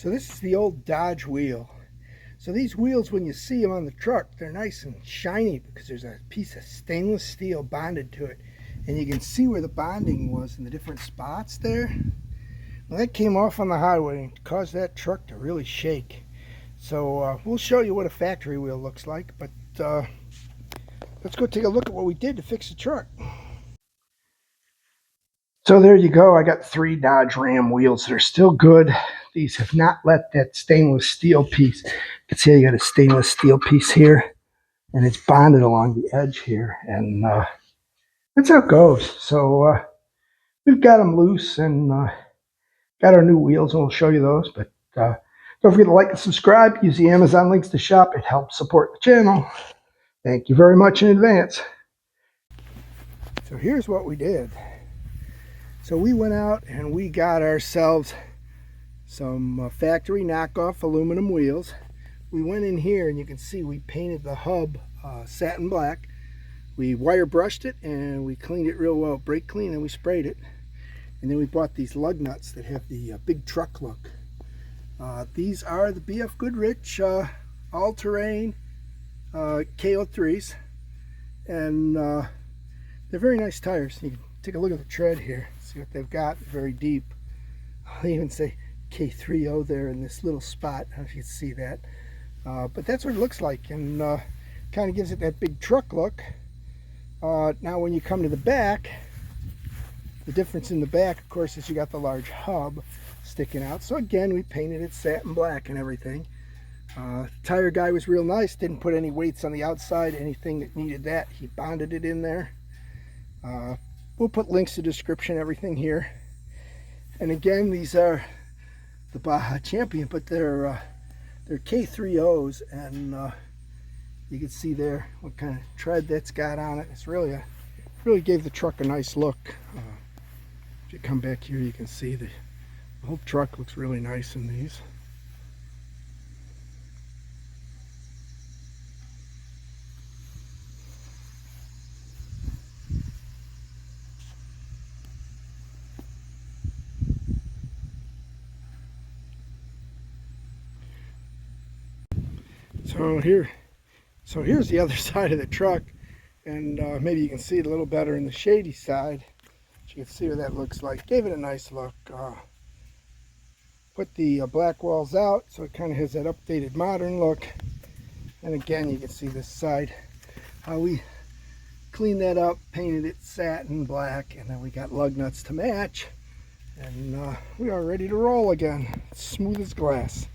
So this is the old Dodge wheel. So these wheels, when you see them on the truck, they're nice and shiny because there's a piece of stainless steel bonded to it. And you can see where the bonding was in the different spots there. Well, that came off on the highway and caused that truck to really shake. So we'll show you what a factory wheel looks like, but let's go take a look at what we did to fix the truck. So there you go. I got 3 Dodge Ram wheels that are still good. These have not let that stainless steel piece. You can see I got a stainless steel piece here, and it's bonded along the edge here, and that's how it goes. So we've got them loose and got our new wheels, and we'll show you those. But don't forget to like and subscribe. Use the Amazon links to shop. It helps support the channel. Thank you very much in advance. So here's what we did. So we went out and we got ourselves some factory knockoff aluminum wheels. We went in here and you can see we painted the hub satin black. We wire brushed it and we cleaned it real well, brake clean, and we sprayed it. And then we bought these lug nuts that have the big truck look. These are the BFGoodrich all-terrain KO3s, and they're very nice tires. You can take a look at the tread here, see what they've got. Very deep. They even say K30 there in this little spot. I don't know if you can see that, but that's what it looks like, and kind of gives it that big truck look. Now when you come to the back, the difference in the back, of course, is you got the large hub sticking out. So again, we painted it satin black and everything. Tire guy was real nice, didn't put any weights on the outside, anything that needed that, he bonded it in there. We'll put links to description, everything here. And again, these are the Baja Champion, but they're K30s, and you can see there what kind of tread that's got on it. It's really really gave the truck a nice look. If you come back here, you can see the whole truck looks really nice in these. So here's the other side of the truck, and maybe you can see it a little better in the shady side. You can see what that looks like. Gave it a nice look. Put the black walls out so it kind of has that updated modern look. And again, you can see this side, how we cleaned that up, painted it satin black, and then we got lug nuts to match, and we are ready to roll again. It's smooth as glass.